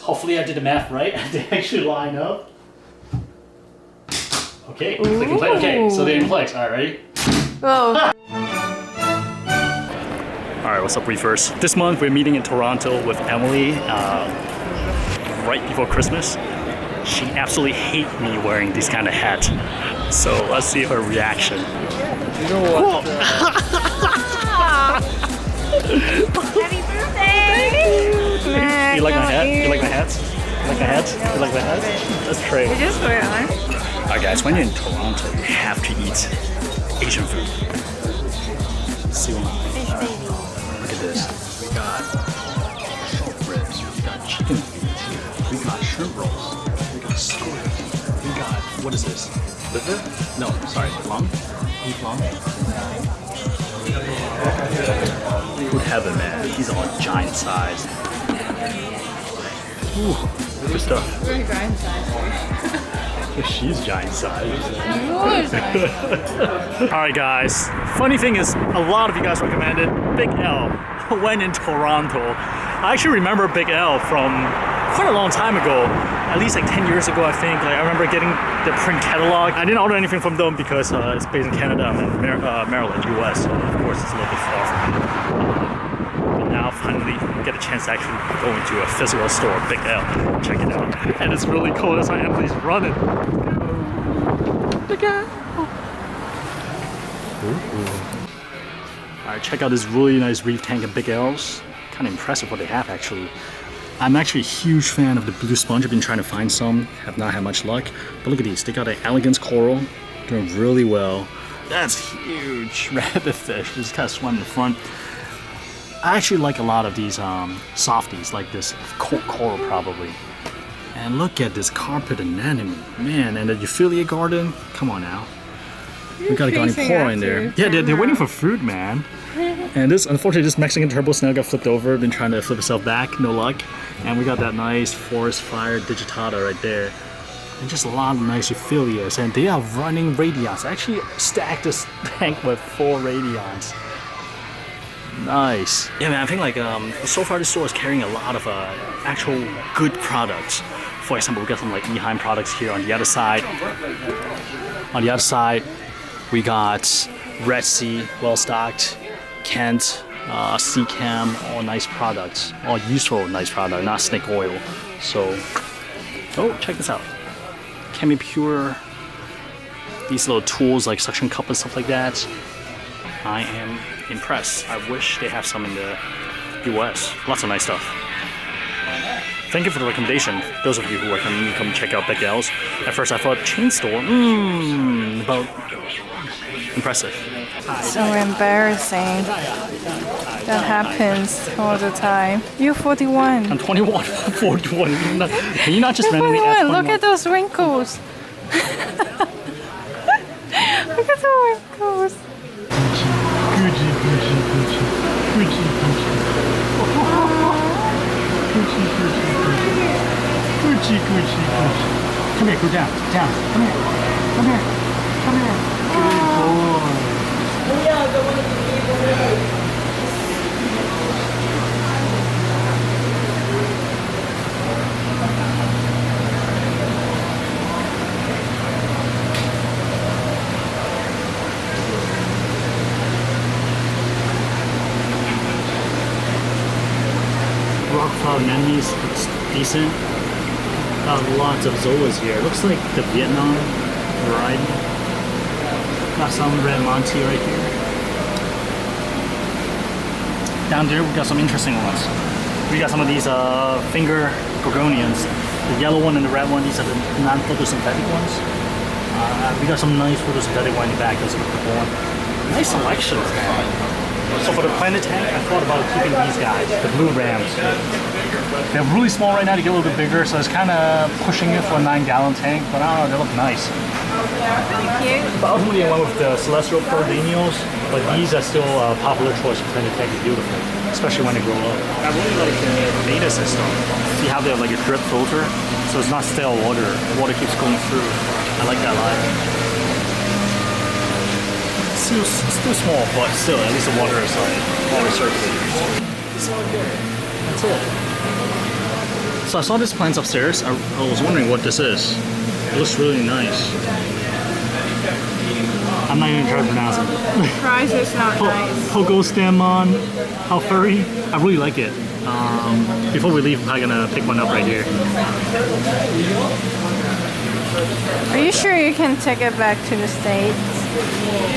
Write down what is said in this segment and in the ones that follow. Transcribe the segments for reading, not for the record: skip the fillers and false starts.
Hopefully I did the math right. They actually line up. Okay, click and play. Okay, so they're in place. All right, ready? Oh. All right, what's up, Reefers? This month we're meeting in Toronto with Emily right before Christmas. She absolutely hates me wearing this kind of hat. So let's see her reaction. You know what? Happy birthday! You like my hat? You like my hats? You like my hats? You like my hats? Let's trade. You just wear it on. Alright guys, when you're in Toronto, you have to eat Asian food. Swung. Look at this. We got short ribs, we got chicken feet, we got shrimp rolls, we got squid, we got, what is this? Liver? No, sorry, plum? Beef plum? Food heaven, man. These are all giant size. Ooh, good stuff. Very giant size. She's giant size. Alright guys, funny thing is a lot of you guys recommended Big L when in Toronto. I actually remember Big L from quite a long time ago, at least like 10 years ago I think. Like I remember getting the print catalog. I didn't order anything from them because it's based in Canada. I'm in Maryland, US, so of course it's a little bit far from me. But now finally get a chance to actually go into a physical store, Big L, check it out. And it's really cool, that's why Emily's running. Big L! Alright, check out this really nice reef tank at Big L's. Kind of impressive what they have actually. I'm actually a huge fan of the blue sponge. I've been trying to find some, have not had much luck. But look at these, they got an elegance coral, doing really well. That's huge rabbit fish, just kind of swam in the front. I actually like a lot of these softies, like this coral probably. And look at this carpet anemone, man, and the Euphilia garden, come on now. We got a garnipola in there. Yeah, they're waiting for fruit, man. And this, unfortunately, this Mexican turbo snail got flipped over. Been trying to flip itself back, no luck. And we got that nice forest fire digitata right there. And just a lot of nice Euphilias. And they are running radions. I actually stacked this tank with 4 radions. Nice. Yeah, man, I think like so far this store is carrying a lot of actual good products. For example, we got some like Eheim products here on the other side. On the other side, we got Red Sea, well stocked. Kent, Seacam, all nice products, all useful nice product, not snake oil. So, oh, check this out. Can be pure. These little tools like suction cup and stuff like that. I am impressed. I wish they have some in the US. Lots of nice stuff. Thank you for the recommendation. Those of you who recommend me come check out Big L's. At first I thought chain store, but impressive. So embarrassing. That happens all the time. You're 41. I'm 21, 41. Can you not just You're randomly add 41. 21? Look at those wrinkles. Look at the wrinkles. Gucci, Gucci, Gucci. Gucci, Gucci. Gucci, Gucci, Gucci. Gucci, Gucci, Gucci. Come here, go down, down. Come here. Come here. Come here. Good boy. Rockfall anemones looks decent. Got lots of Zolas here. Looks like the Vietnam variety. Got some red Monty right here. Down there we got some interesting ones. We got some of these finger gorgonians. The yellow one and the red one, these are the non-photosynthetic ones. We got some nice photosynthetic one in the back. Those are the purple one. Nice selections, man. So for the planet tank, I thought about keeping these guys, the blue rams. They're really small right now to get a little bit bigger, so it's kind of pushing it for a 9-gallon tank, but I don't know, they look nice. Really cute. But ultimately I went with the Celestial Pearl Daniels, but these are still a popular choice for planet tank. Is beautiful, especially when they grow up. I really like the beta system. See how they have like a drip filter, so it's not stale water. Water keeps going through. I like that a lot. Still small, but still, at least the water is like water circulating. It's all good. That's it. So I saw this plant upstairs. I was wondering what this is. It looks really nice. I'm not even trying to pronounce it. Price is not nice. Pogo Stemon, how furry. I really like it. Before we leave, I'm probably gonna pick one up right here. Are you sure you can take it back to the States?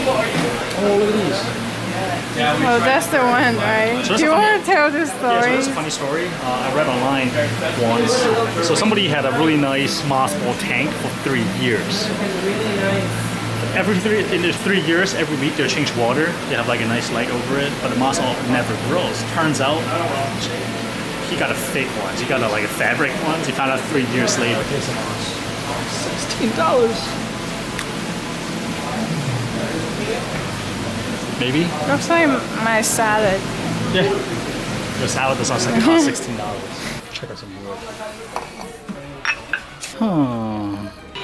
Oh, look at these. Oh, that's the one, right? So Do you want to tell the Yeah, so story? that's a funny story. I read online once. So somebody had a really nice mothball tank for 3 years. In the 3 years, every week they'll change water. They have like a nice light over it, but the moss all never grows. Turns out he got a fake one. He got like a fabric one. He found out 3 years later. $16. Maybe? Looks like my salad. Yeah. The salad does not cost $16. Check out some wood. Huh.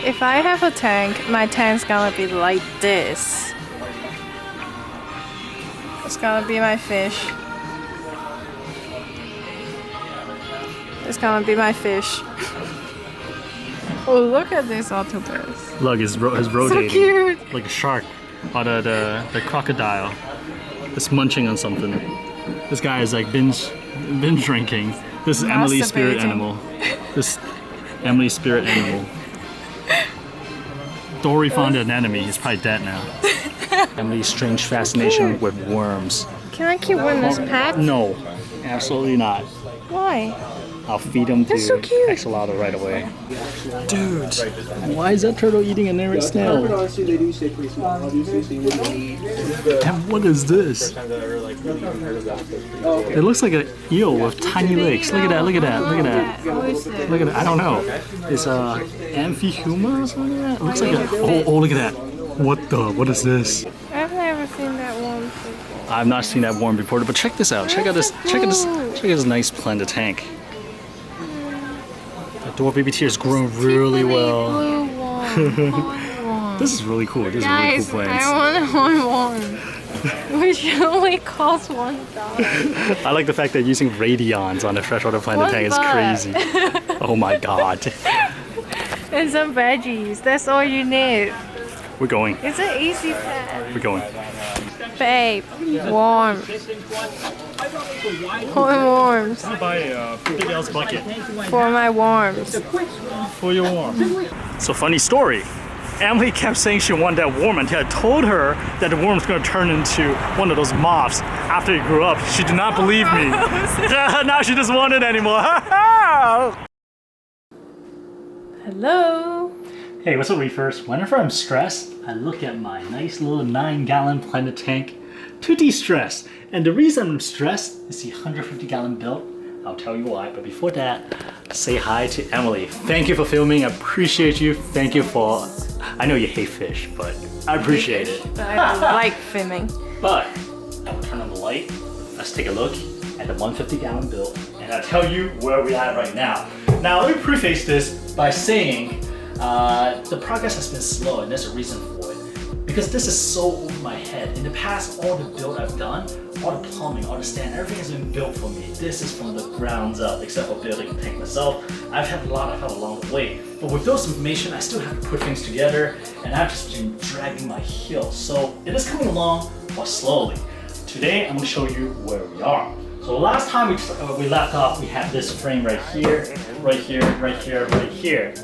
If I have a tank, my tank's gonna be like this. It's gonna be my fish. It's gonna be my fish. Oh, look at this octopus. Look, it's rotating. So cute. Like a shark. Or the crocodile. It's munching on something. This guy is like binge drinking. This is Emily's spirit Masturbating. animal. This Emily's spirit animal. Dory found an enemy. He's probably dead now. Emily's strange fascination with worms. Can I keep one as pet? No, absolutely not. Why? I'll feed him to They're so cute. Axolotl right away. Dude, why is that turtle eating a nearest snail? And what is this? It looks like an eel with tiny legs. Look at that, look at that, look at that. Who is this? Look at that, I don't know. It's a amphihuma or something like that? It looks like a, oh, look at that. What is this? I've never seen that one before. I've not seen that worm before, but check this out. Check out this nice planted tank. The dwarf baby tear is growing really well. Blue one. This is really cool. This is really Guys, cool I plants. want one. Which only costs $1. I like the fact that using radions on a freshwater planted tank is crazy. Oh my god. And some veggies. That's all you need. We're going. It's an easy path. We're going. Babe, warm. Worms. I'm gonna buy a Big L's bucket For my worms. for your worm. So funny story. Emily kept saying she wanted that worm until I told her that the worm's gonna turn into one of those moths after it grew up. She did not believe me. Now she doesn't want it anymore. Hello. Hey, what's up, Reefers? Whenever I'm stressed, I look at my nice little 9-gallon planted tank to de-stress. And the reason I'm stressed is the 150-gallon built. I'll tell you why, but before that, say hi to Emily. Thank you for filming. I appreciate you. Thank you for... I know you hate fish, but I appreciate it. I like filming. But I will turn on the light. Let's take a look at the 150-gallon built, and I'll tell you where we're at right now. Now, let me preface this by saying the progress has been slow, and there's a reason for it. Because this is so over my head. In the past, all the build I've done, all the plumbing, all the stand, everything has been built for me. This is from the grounds up, except for building the tank myself. I've had a lot of help along the way. But with those information, I still have to put things together, and I've just been dragging my heels. So it is coming along, but slowly. Today, I'm gonna show you where we are. So last time we left off, we had this frame right here, right here, right here, right here.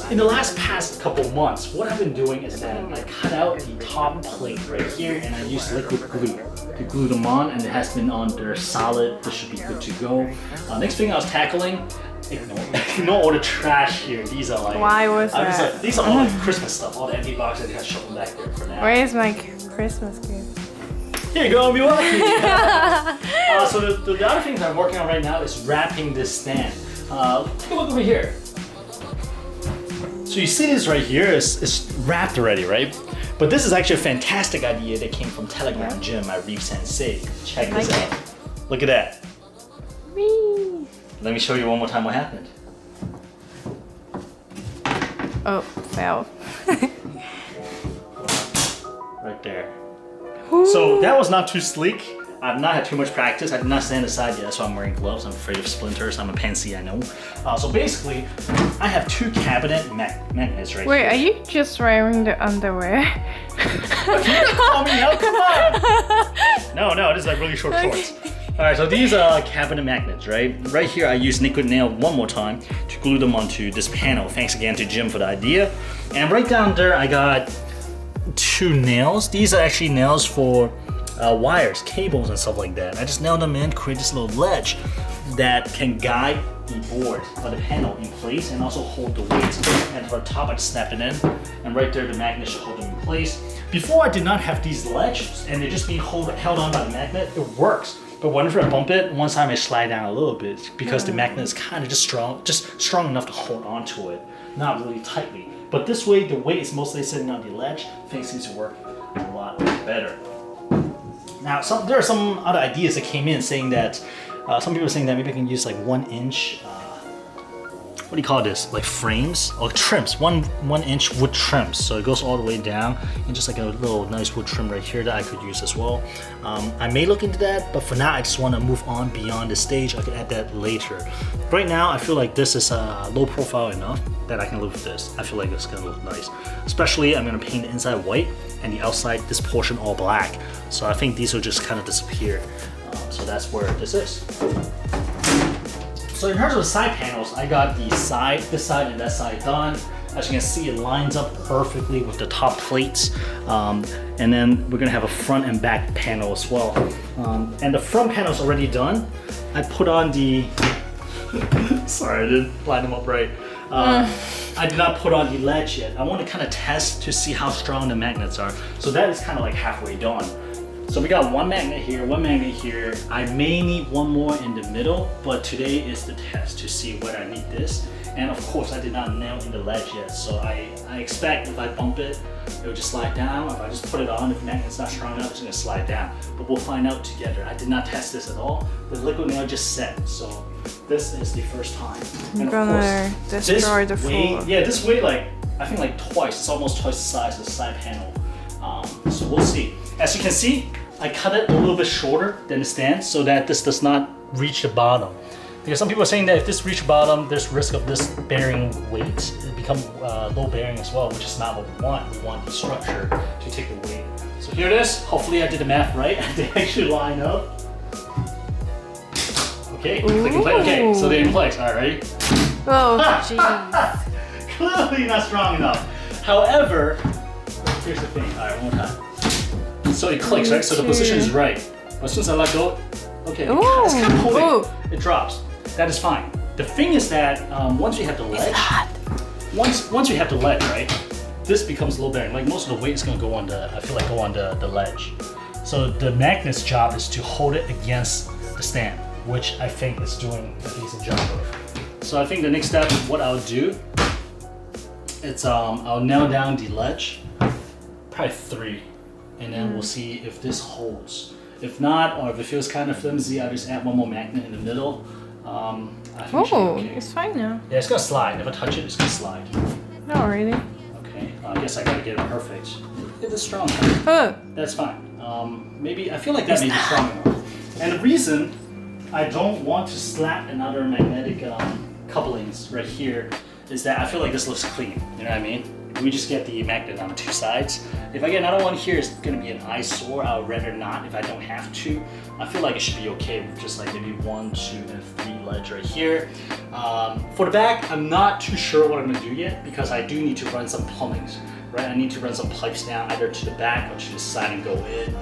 In the past couple months, what I've been doing is that I cut out the top plate right here and I used liquid glue to glue them on, and it has been on there solid. This should be good to go. Next thing I was tackling, ignore all the trash here. These are like, Why was that? these are all like Christmas stuff, all the empty boxes. I just shove them back there for now. Where is my Christmas gift? Here you go, Milwaukee. So the other things I'm working on right now is wrapping this stand. Take a look over here. So you see this right here, it's wrapped already, right? But this is actually a fantastic idea that came from Telegram Jim, my Reef sensei. Check this out. Look at that. Whee! Let me show you one more time what happened. Oh, fell. Right there. So that was not too sleek. I've not had too much practice. I did not stand aside yet, so I'm wearing gloves. I'm afraid of splinters. I'm a pansy, I know. So basically, I have 2 cabinet magnets right Wait, here. are you just wearing the underwear? You call me out, come on! No, this is like really short shorts. Alright, so these are cabinet magnets, right? Right here I use liquid nail one more time to glue them onto this panel. Thanks again to Jim for the idea. And right down there I got 2 nails. These are actually nails for wires, cables and stuff like that. I just nailed them in, create this little ledge that can guide the board or the panel in place and also hold the weights. And for the top I just snapped it in, and right there the magnet should hold them in place. Before I did not have these ledges and they're just being held on by the magnet. It works. But whenever I bump it, one time I slide down a little bit because the magnet is kind of just strong enough to hold onto it, not really tightly. But this way, the weight is mostly sitting on the ledge. Things seems to work a lot better. Now, there are some other ideas that came in saying that some people are saying that maybe I can use like 1 inch. What do you call this? Like frames or trims? 1 inch wood trims. So it goes all the way down, and just like a little nice wood trim right here that I could use as well. I may look into that, but for now I just want to move on beyond the stage. I can add that later. Right now I feel like this is low profile enough that I can live with this. I feel like it's gonna look nice. Especially I'm gonna paint the inside white and the outside, this portion all black. So I think these will just kind of disappear. So that's where this is. So in terms of the side panels, I got the side, this side and that side done. As you can see, it lines up perfectly with the top plates. And then we're gonna have a front and back panel as well. And the front panel is already done. I put on the, sorry, I didn't line them up right. I did not put on the ledge yet. I want to kind of test to see how strong the magnets are. So that is kind of like halfway done. So we got 1 magnet here, 1 magnet here. I may need 1 more in the middle, but today is the test to see whether I need this. And of course, I did not nail in the ledge yet, so I expect if I bump it, it will just slide down. If I just put it on, if the magnet's not strong enough, it's gonna slide down. But we'll find out together. I did not test this at all. The liquid nail just set, so this is the first time. You're and gonna destroy the floor. Yeah, this weight I think like twice. It's almost twice the size of the side panel. So we'll see. As you can see, I cut it a little bit shorter than the stand so that this does not reach the bottom. Because some people are saying that if this reaches the bottom, there's risk of this bearing weight. It become low bearing as well, which is not what we want. We want the structure to take the weight. So here it is. Hopefully I did the math right. They actually line up. Okay, click and play. Okay, so they're in place. All right, ready? Oh, jeez. Clearly not strong enough. However, here's the thing. All right, one more time. So it clicks, right? So the position is right. But as soon as I let go, okay, it's kind of holding. It drops. That is fine. The thing is that once you have the ledge, once you have the ledge, right? This becomes low bearing. Like most of the weight is gonna go on the, I feel like go on the ledge. So the magnet's job is to hold it against the stand, which I think is doing a decent job of. So I think the next step, what I'll do, it's I'll nail down the ledge, probably 3. And then we'll see if this holds. If not, or if it feels kind of flimsy, I'll just add 1 more magnet in the middle. I think it should be okay. It's fine now. Yeah, it's gonna slide. If I touch it, it's gonna slide. Not really. Okay, I guess I gotta get it perfect. It is strong. That's fine. Maybe, I feel like that may be strong enough. And the reason I don't want to slap another magnetic couplings right here is that I feel like this looks clean. You know what I mean? We just get the magnet on 2 sides. If I get another one here, it's gonna be an eyesore. I would rather not if I don't have to. I feel like it should be okay with just like maybe 1, 2, and 3 ledge right here. For the back, I'm not too sure what I'm gonna do yet because I do need to run some plumbings, right? I need to run some pipes down either to the back or to the side and go in.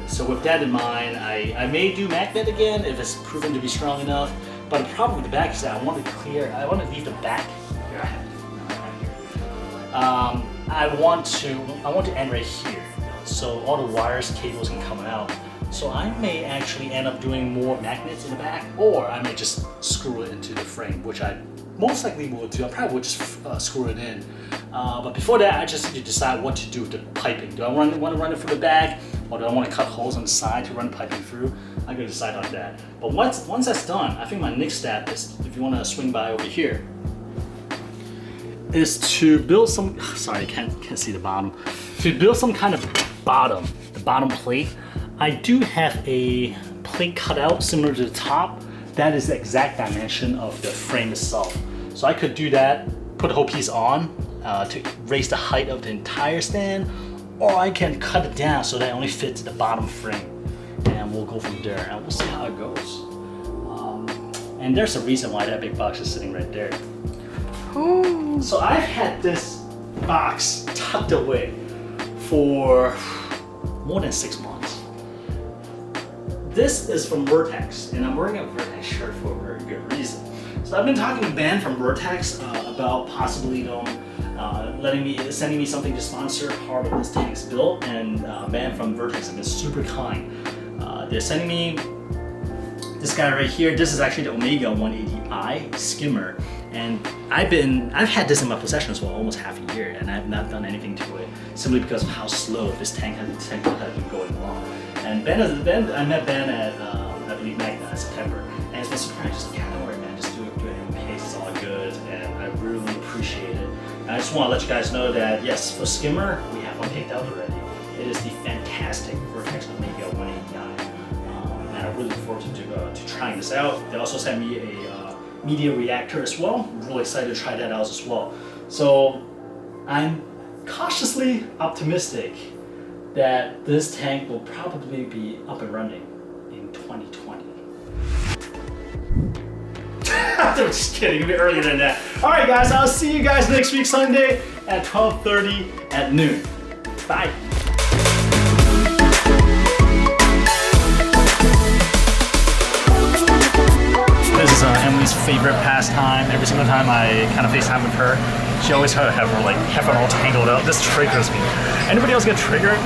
So with that in mind, I may do magnet again if it's proven to be strong enough. But the problem with the back is that I want to leave the back. Here I have it. I want to end right here, so all the wires, cables can come out. So I may actually end up doing more magnets in the back, or I may just screw it into the frame, which I most likely will do. I probably would just screw it in. But before that, I just need to decide what to do with the piping. Do I want to run it through the back, or do I want to cut holes on the side to run the piping through? I'm gonna decide on that. But once that's done, I think my next step is, if you want to swing by over here, is to build some, sorry, I can't see the bottom. To build some kind of bottom, the bottom plate. I do have a plate cut out similar to the top. That is the exact dimension of the frame itself. So I could do that, put the whole piece on to raise the height of the entire stand, or I can cut it down so that it only fits the bottom frame. And we'll go from there and we'll see how it goes. And there's a reason why that big box is sitting right there. Ooh. So I've had this box tucked away for more than 6 months. This is from Vertex, and I'm wearing a Vertex shirt for a very good reason. So I've been talking to Ben from Vertex about possibly sending me something to sponsor part of this tank's build, and Ben from Vertex has been super kind. They're sending me this guy right here. This is actually the Omega 180i skimmer, and I've had this in my possession for almost half a year, and I've not done anything to it simply because of how slow this tank has been going along. And I met Ben at I believe Magna in September, and it's been surprised. Just like, don't worry, man, just do it at your pace. It's all good, and I really appreciate it. And I just want to let you guys know that yes, for skimmer we have one picked out already. It is the fantastic Vertex Omega 180i, and I really look forward to trying this out. They also sent me a media reactor as well. I'm really excited to try that out as well. So I'm cautiously optimistic that this tank will probably be up and running in 2020. I'm just kidding, a bit earlier than that. All right, guys, I'll see you guys next week Sunday at 12:30 at noon. Bye. This is Emily's favorite pastime. Every single time I kind of FaceTime with her, she always have her all tangled up. This triggers me. Anybody else get triggered